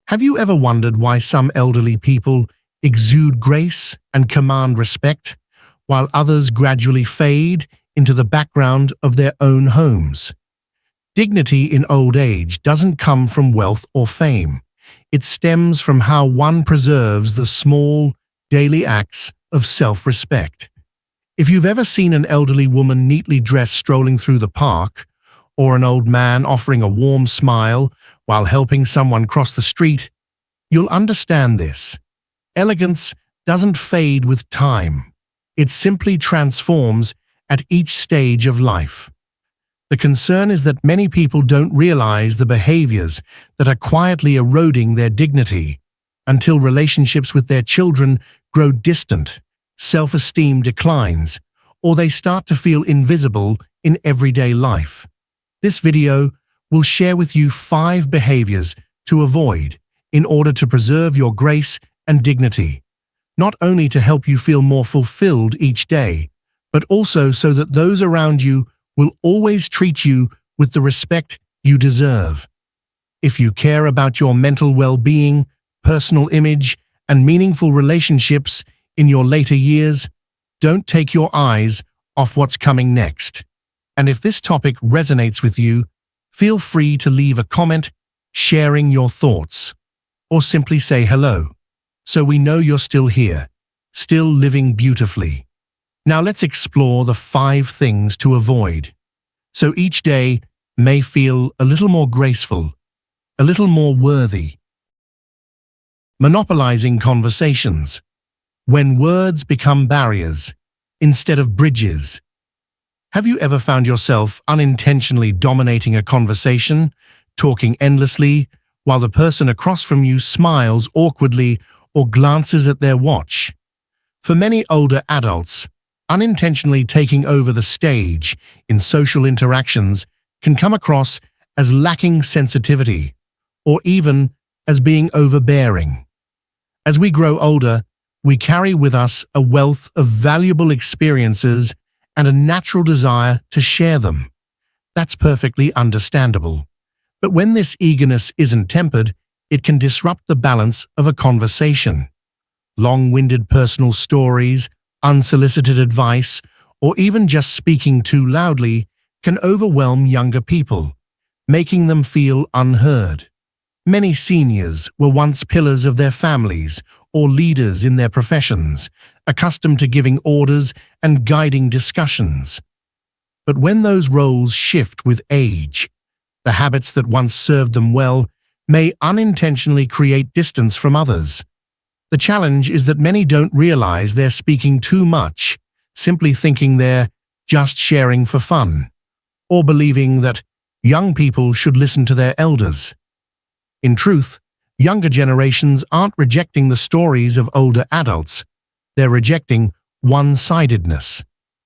Have you ever wondered why some elderly people exude grace and command respect, while others gradually fade into the background of their own homes? Dignity in old age doesn't come from wealth or fame. It stems from how one preserves the small, daily acts of self-respect. If you've ever seen an elderly woman neatly dressed strolling through the park, or an old man offering a warm smile while helping someone cross the street, you'll understand this. Elegance doesn't fade with time. It simply transforms at each stage of life. The concern is that many people don't realize the behaviors that are quietly eroding their dignity until relationships with their children grow distant, self-esteem declines, or they start to feel invisible in everyday life. This video will share with you 5 behaviors to avoid in order to preserve your grace and dignity, not only to help you feel more fulfilled each day, but also so that those around you will always treat you with the respect you deserve. If you care about your mental well-being, personal image, and meaningful relationships in your later years, don't take your eyes off what's coming next. And if this topic resonates with you, feel free to leave a comment sharing your thoughts, or simply say hello, so we know you're still here, still living beautifully. Now let's explore the 5 things to avoid, so each day may feel a little more graceful, a little more worthy. Monopolizing conversations. When words become barriers instead of bridges. Have you ever found yourself unintentionally dominating a conversation, talking endlessly, while the person across from you smiles awkwardly or glances at their watch? For many older adults, unintentionally taking over the stage in social interactions can come across as lacking sensitivity, or even as being overbearing. As we grow older, we carry with us a wealth of valuable experiences and a natural desire to share them. That's perfectly understandable. But when this eagerness isn't tempered, it can disrupt the balance of a conversation. Long-winded personal stories, unsolicited advice, or even just speaking too loudly can overwhelm younger people, making them feel unheard. Many seniors were once pillars of their families or leaders in their professions, accustomed to giving orders and guiding discussions. But when those roles shift with age, the habits that once served them well may unintentionally create distance from others. The challenge is that many don't realize they're speaking too much, simply thinking they're just sharing for fun, or believing that young people should listen to their elders. In truth, younger generations aren't rejecting the stories of older adults. They're rejecting one-sidedness.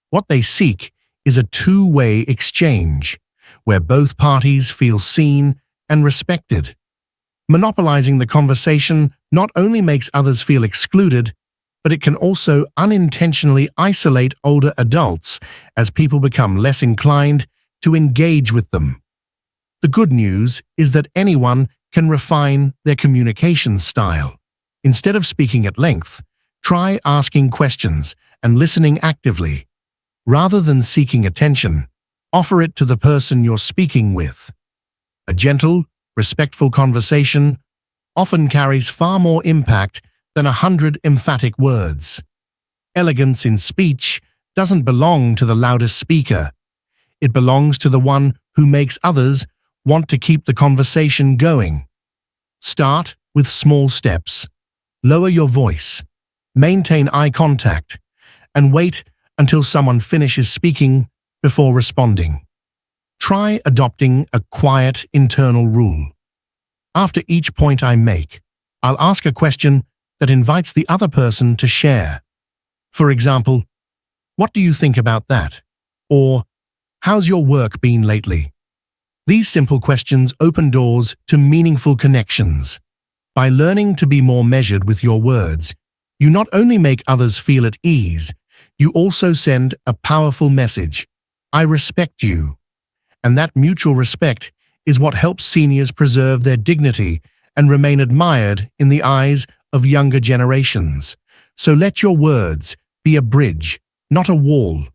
What they seek is a two-way exchange, where both parties feel seen and respected. Monopolizing the conversation not only makes others feel excluded, but it can also unintentionally isolate older adults as people become less inclined to engage with them. The good news is that anyone can refine their communication style. Instead of speaking at length, try asking questions and listening actively. Rather than seeking attention, offer it to the person you're speaking with. A gentle, respectful conversation often carries far more impact than 100 emphatic words. Elegance in speech doesn't belong to the loudest speaker. It belongs to the one who makes others want to keep the conversation going. Start with small steps. Lower your voice, maintain eye contact, and wait until someone finishes speaking before responding. Try adopting a quiet internal rule. After each point I make, I'll ask a question that invites the other person to share. For example, "What do you think about that?" Or, "How's your work been lately?" These simple questions open doors to meaningful connections. By learning to be more measured with your words, you not only make others feel at ease, you also send a powerful message: "I respect you." And that mutual respect is what helps seniors preserve their dignity and remain admired in the eyes of younger generations. So let your words be a bridge, not a wall.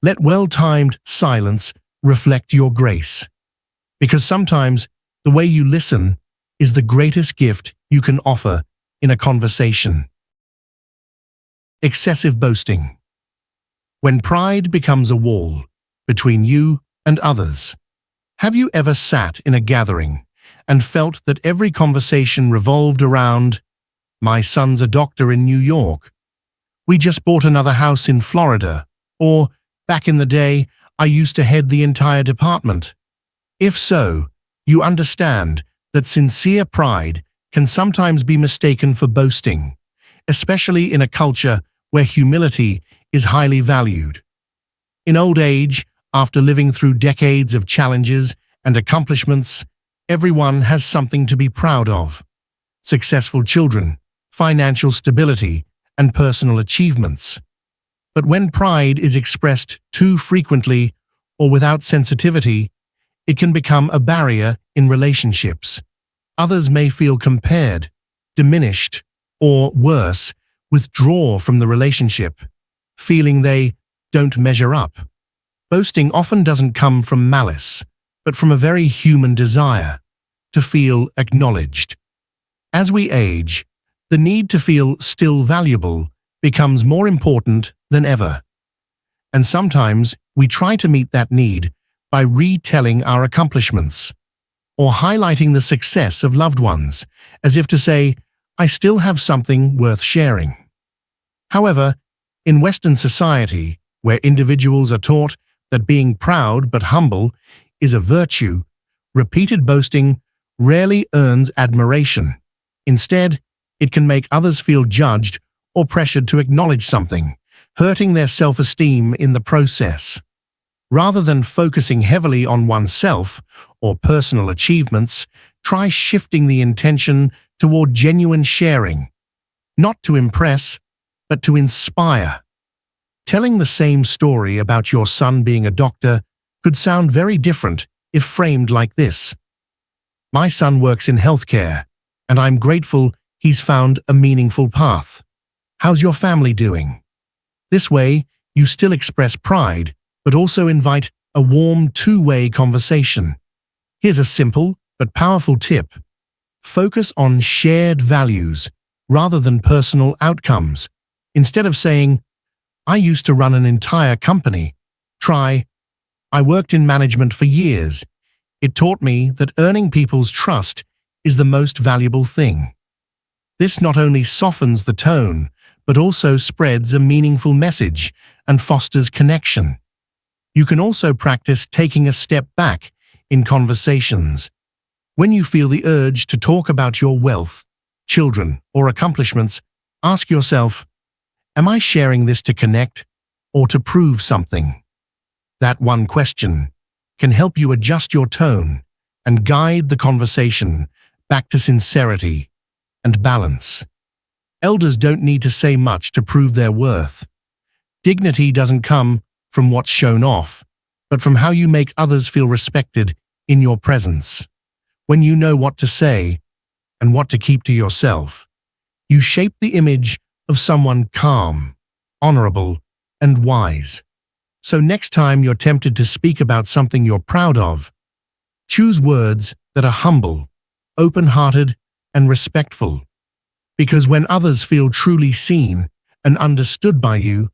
Let well-timed silence reflect your grace. Because sometimes the way you listen is the greatest gift you can offer in a conversation. Excessive boasting. When pride becomes a wall between you and others. Have you ever sat in a gathering and felt that every conversation revolved around, "My son's a doctor in New York," "We just bought another house in Florida," or "Back in the day, I used to head the entire department"? If so, you understand that sincere pride can sometimes be mistaken for boasting, especially in a culture where humility is highly valued. In old age, after living through decades of challenges and accomplishments, everyone has something to be proud of. Successful children, financial stability, and personal achievements. But when pride is expressed too frequently or without sensitivity, it can become a barrier in relationships. Others may feel compared, diminished, or worse, withdraw from the relationship, feeling they don't measure up. Boasting often doesn't come from malice, but from a very human desire to feel acknowledged. As we age, the need to feel still valuable becomes more important than ever. And sometimes we try to meet that need by retelling our accomplishments or highlighting the success of loved ones, as if to say, "I still have something worth sharing." However, in Western society, where individuals are taught that being proud but humble is a virtue, repeated boasting rarely earns admiration. Instead, it can make others feel judged or pressured to acknowledge something, hurting their self-esteem in the process. Rather than focusing heavily on oneself or personal achievements, try shifting the intention toward genuine sharing, not to impress, but to inspire. Telling the same story about your son being a doctor could sound very different if framed like this: "My son works in healthcare, and I'm grateful he's found a meaningful path. How's your family doing?" This way, you still express pride, but also invite a warm two-way conversation. Here's a simple but powerful tip. Focus on shared values rather than personal outcomes. Instead of saying, "I used to run an entire company," try, "I worked in management for years. It taught me that earning people's trust is the most valuable thing." This not only softens the tone, but also spreads a meaningful message and fosters connection. You can also practice taking a step back in conversations. When you feel the urge to talk about your wealth, children, or accomplishments, ask yourself, "Am I sharing this to connect or to prove something?" That one question can help you adjust your tone and guide the conversation back to sincerity and balance. Elders don't need to say much to prove their worth. Dignity doesn't come from what's shown off, but from how you make others feel respected in your presence. When you know what to say and what to keep to yourself, you shape the image of someone calm, honorable, and wise. So next time you're tempted to speak about something you're proud of, choose words that are humble, open-hearted, and respectful. Because when others feel truly seen and understood by you,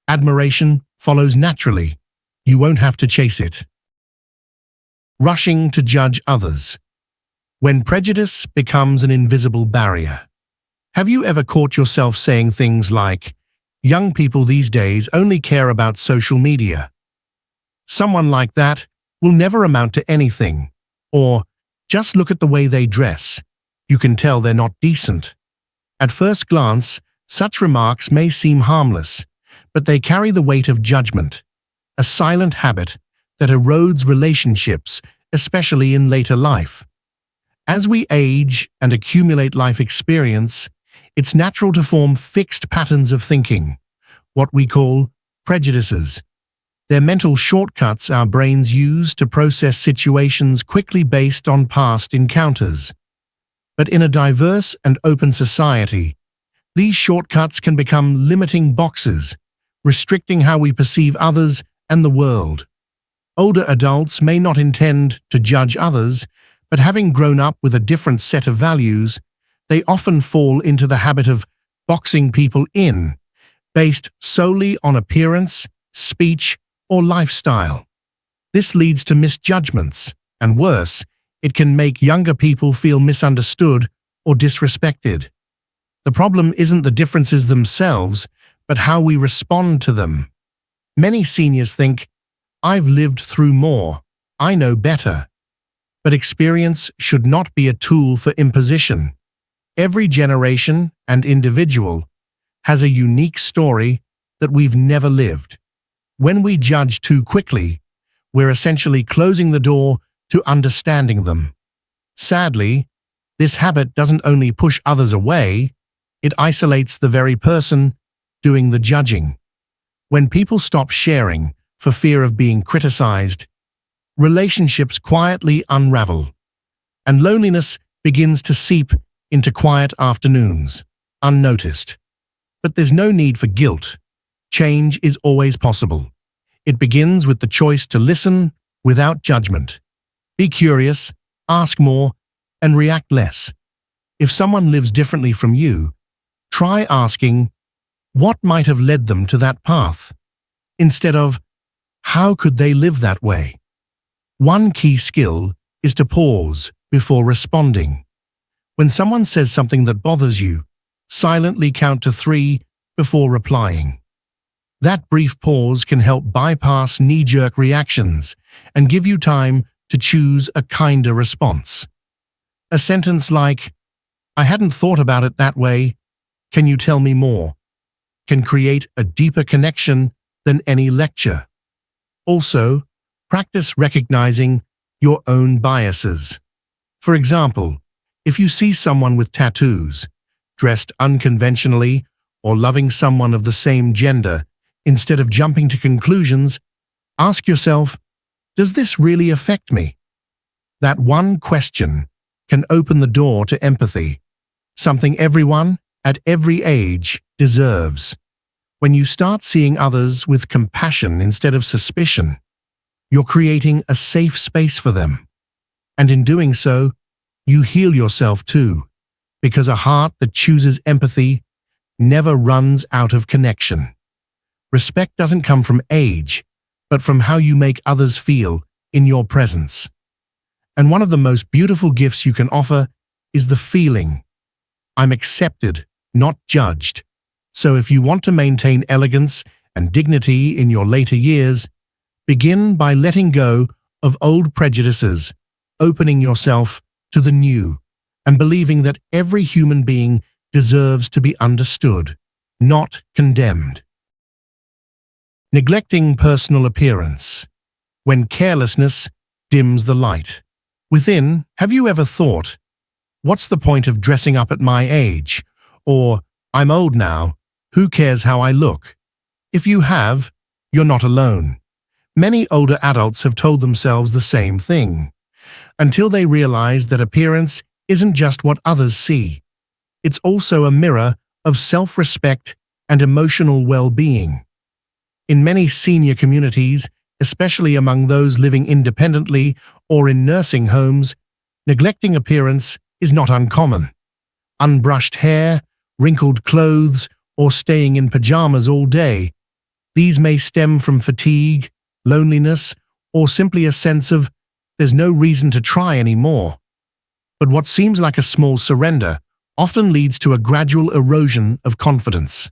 admiration follows naturally. You won't have to chase it. Rushing to judge others. When prejudice becomes an invisible barrier. Have you ever caught yourself saying things like, "Young people these days only care about social media"? "Someone like that will never amount to anything," or "Just look at the way they dress. You can tell they're not decent." At first glance, such remarks may seem harmless, but they carry the weight of judgment, a silent habit that erodes relationships, especially in later life. As we age and accumulate life experience, it's natural to form fixed patterns of thinking, what we call prejudices. They're mental shortcuts our brains use to process situations quickly based on past encounters. But in a diverse and open society, these shortcuts can become limiting boxes, restricting how we perceive others and the world. Older adults may not intend to judge others, but having grown up with a different set of values, they often fall into the habit of boxing people in, based solely on appearance, speech, or lifestyle. This leads to misjudgments, and worse, it can make younger people feel misunderstood or disrespected. The problem isn't the differences themselves, but how we respond to them. Many seniors think, "I've lived through more, I know better." But experience should not be a tool for imposition. Every generation and individual has a unique story that we've never lived. When we judge too quickly, we're essentially closing the door to understanding them. Sadly, this habit doesn't only push others away, it isolates the very person doing the judging. When people stop sharing for fear of being criticized, relationships quietly unravel, and loneliness begins to seep into quiet afternoons, unnoticed. But there's no need for guilt. Change is always possible. It begins with the choice to listen without judgment. Be curious, ask more, and react less. If someone lives differently from you, try asking, what might have led them to that path? Instead of, how could they live that way? One key skill is to pause before responding. When someone says something that bothers you, silently count to 3 before replying. That brief pause can help bypass knee-jerk reactions and give you time to choose a kinder response. A sentence like, "I hadn't thought about it that way, can you tell me more?" can create a deeper connection than any lecture. Also, practice recognizing your own biases. For example, if you see someone with tattoos, dressed unconventionally, or loving someone of the same gender, instead of jumping to conclusions, ask yourself, does this really affect me? That one question can open the door to empathy, something everyone, at every age, deserves. When you start seeing others with compassion instead of suspicion, you're creating a safe space for them. And in doing so, you heal yourself too, because a heart that chooses empathy never runs out of connection. Respect doesn't come from age, but from how you make others feel in your presence. And one of the most beautiful gifts you can offer is the feeling, I'm accepted, not judged. So if you want to maintain elegance and dignity in your later years, begin by letting go of old prejudices, opening yourself to the new, and believing that every human being deserves to be understood, not condemned. Neglecting personal appearance. When carelessness dims the light. Within, have you ever thought, what's the point of dressing up at my age? Or, I'm old now, who cares how I look? If you have, you're not alone. Many older adults have told themselves the same thing, until they realize that appearance isn't just what others see. It's also a mirror of self-respect and emotional well-being. In many senior communities, especially among those living independently or in nursing homes, neglecting appearance is not uncommon. Unbrushed hair, wrinkled clothes, or staying in pajamas all day. These may stem from fatigue, loneliness, or simply a sense of there's no reason to try anymore. But what seems like a small surrender often leads to a gradual erosion of confidence.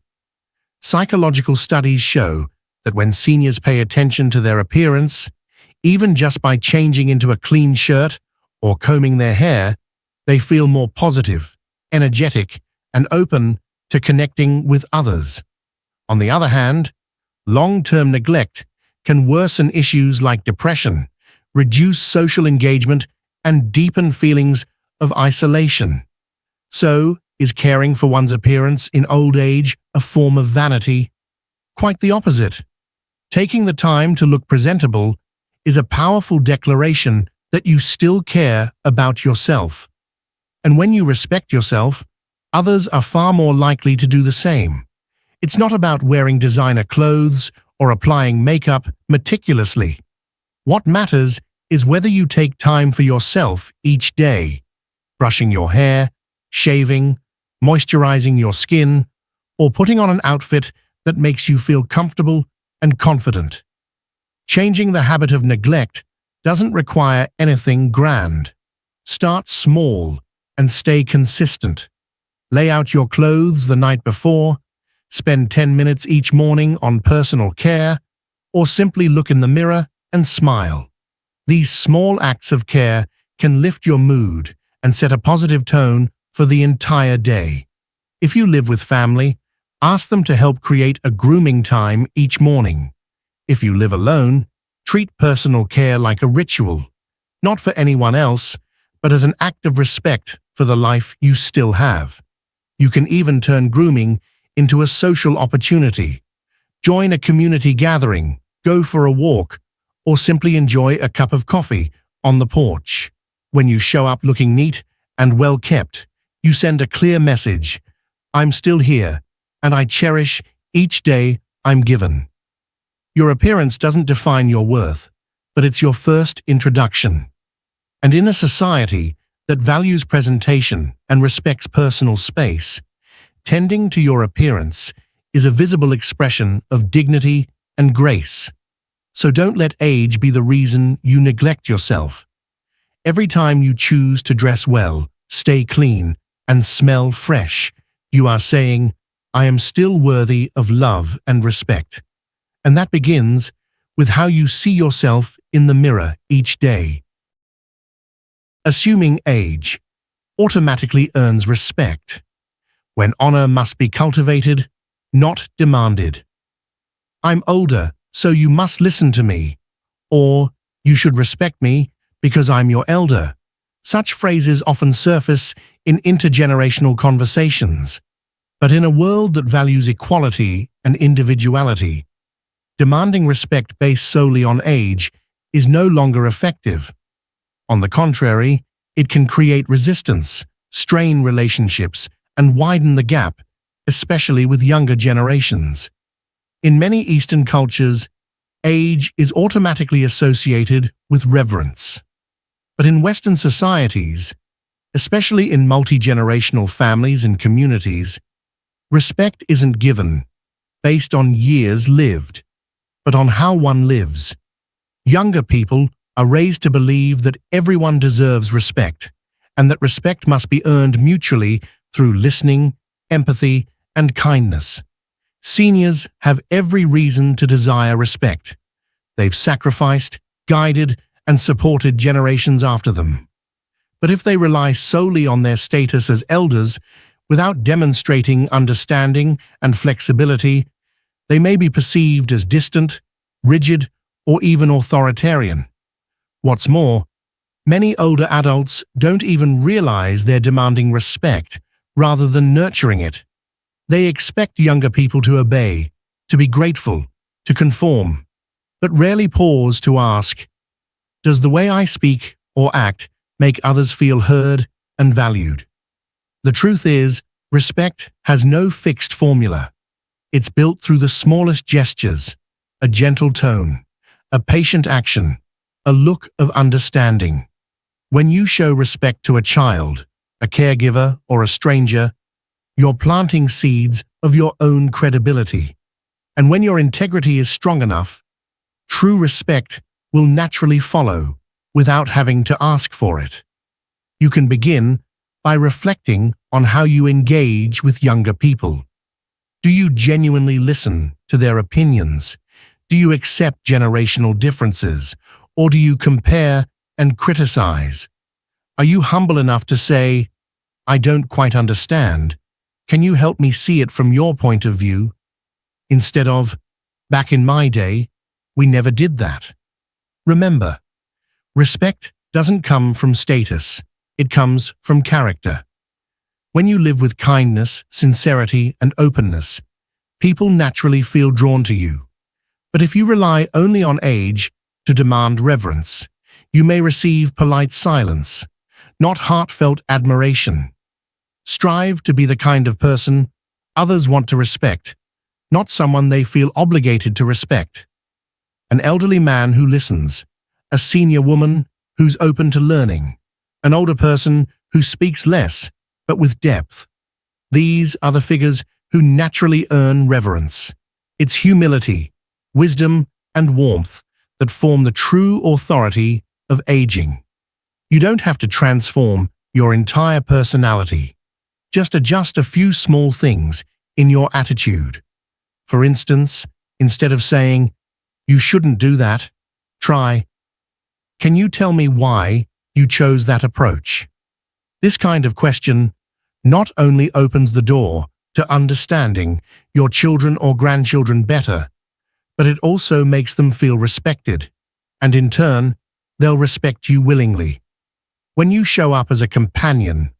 Psychological studies show that when seniors pay attention to their appearance, even just by changing into a clean shirt or combing their hair, they feel more positive, energetic, and open to connecting with others. On the other hand, long-term neglect can worsen issues like depression, reduce social engagement, and deepen feelings of isolation. So, is caring for one's appearance in old age a form of vanity? Quite the opposite. Taking the time to look presentable is a powerful declaration that you still care about yourself. And when you respect yourself, others are far more likely to do the same. It's not about wearing designer clothes or applying makeup meticulously. What matters is whether you take time for yourself each day, brushing your hair, shaving, moisturizing your skin, or putting on an outfit that makes you feel comfortable and confident. Changing the habit of neglect doesn't require anything grand. Start small and stay consistent. Lay out your clothes the night before, spend 10 minutes each morning on personal care, or simply look in the mirror and smile. These small acts of care can lift your mood and set a positive tone for the entire day. If you live with family, ask them to help create a grooming time each morning. If you live alone, treat personal care like a ritual, not for anyone else, but as an act of respect for the life you still have. You can even turn grooming into a social opportunity. Join a community gathering, go for a walk, or simply enjoy a cup of coffee on the porch. When you show up looking neat and well-kept, you send a clear message: I'm still here, and I cherish each day I'm given. Your appearance doesn't define your worth, but it's your first introduction. And in a society that values presentation and respects personal space, tending to your appearance is a visible expression of dignity and grace. So don't let age be the reason you neglect yourself. Every time you choose to dress well, stay clean, and smell fresh, you are saying, I am still worthy of love and respect. And that begins with how you see yourself in the mirror each day. Assuming age automatically earns respect, when honor must be cultivated, not demanded. I'm older, so you must listen to me, or you should respect me because I'm your elder. Such phrases often surface in intergenerational conversations. But in a world that values equality and individuality, demanding respect based solely on age is no longer effective. On the contrary, it can create resistance, strain relationships, and widen the gap, especially with younger generations. In many Eastern cultures, age is automatically associated with reverence. But in Western societies, especially in multi-generational families and communities, respect isn't given based on years lived, but on how one lives. Younger people are raised to believe that everyone deserves respect, and that respect must be earned mutually through listening, empathy, and kindness. Seniors have every reason to desire respect. They've sacrificed, guided, and supported generations after them. But if they rely solely on their status as elders without demonstrating understanding and flexibility, they may be perceived as distant, rigid, or even authoritarian. What's more, many older adults don't even realize they're demanding respect rather than nurturing it. They expect younger people to obey, to be grateful, to conform, but rarely pause to ask, does the way I speak or act make others feel heard and valued? The truth is, respect has no fixed formula. It's built through the smallest gestures, a gentle tone, a patient action, a look of understanding. When you show respect to a child, a caregiver, or a stranger, you're planting seeds of your own credibility. And when your integrity is strong enough, true respect will naturally follow without having to ask for it. You can begin by reflecting on how you engage with younger people. Do you genuinely listen to their opinions? Do you accept generational differences? Or do you compare and criticize? Are you humble enough to say, I don't quite understand. Can you help me see it from your point of view? Instead of, back in my day, we never did that. Remember, respect doesn't come from status. It comes from character. When you live with kindness, sincerity, and openness, people naturally feel drawn to you. But if you rely only on age to demand reverence, you may receive polite silence. not heartfelt admiration. Strive to be the kind of person others want to respect, not someone they feel obligated to respect. An elderly man who listens, a senior woman who's open to learning, an older person who speaks less but with depth. These are the figures who naturally earn reverence. It's humility, wisdom, and warmth that form the true authority of aging. You don't have to transform your entire personality. Just adjust a few small things in your attitude. For instance, instead of saying, "You shouldn't do that," try, "Can you tell me why you chose that approach?" This kind of question not only opens the door to understanding your children or grandchildren better, but it also makes them feel respected, and in turn, they'll respect you willingly. When you show up as a companion,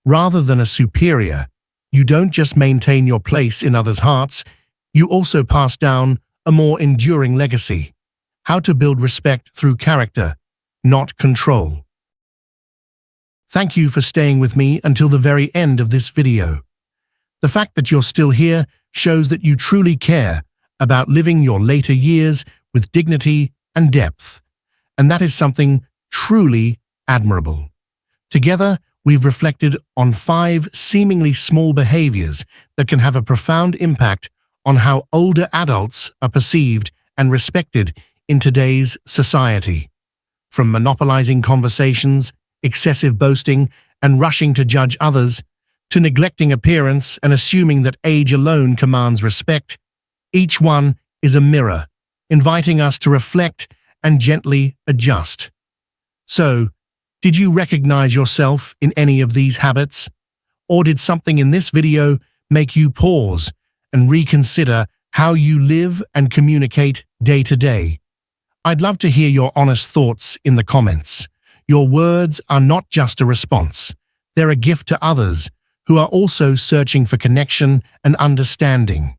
rather than a superior, you don't just maintain your place in others' hearts, you also pass down a more enduring legacy. How to build respect through character, not control. Thank you for staying with me until the very end of this video. The fact that you're still here shows that you truly care about living your later years with dignity and depth, and that is something truly admirable. Together, we've reflected on 5 seemingly small behaviors that can have a profound impact on how older adults are perceived and respected in today's society. From monopolizing conversations, excessive boasting, and rushing to judge others, to neglecting appearance and assuming that age alone commands respect, each one is a mirror, inviting us to reflect and gently adjust. So, did you recognize yourself in any of these habits? Or did something in this video make you pause and reconsider how you live and communicate day to day? I'd love to hear your honest thoughts in the comments. Your words are not just a response, they're a gift to others who are also searching for connection and understanding.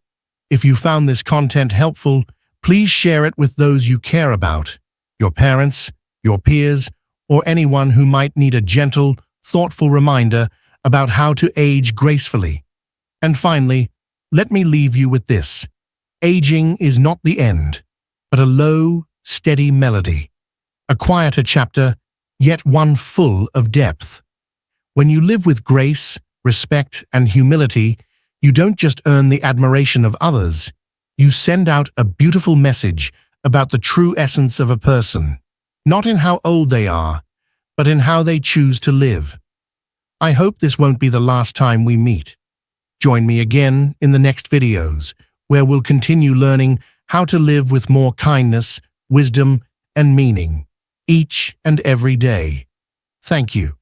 If you found this content helpful, please share it with those you care about, your parents, your peers, or anyone who might need a gentle, thoughtful reminder about how to age gracefully. And finally, let me leave you with this. Aging is not the end, but a low, steady melody. A quieter chapter, yet one full of depth. When you live with grace, respect, and humility, you don't just earn the admiration of others, you send out a beautiful message about the true essence of a person, not in how old they are, but in how they choose to live. I hope this won't be the last time we meet. Join me again in the next videos, where we'll continue learning how to live with more kindness, wisdom, and meaning, each and every day. Thank you.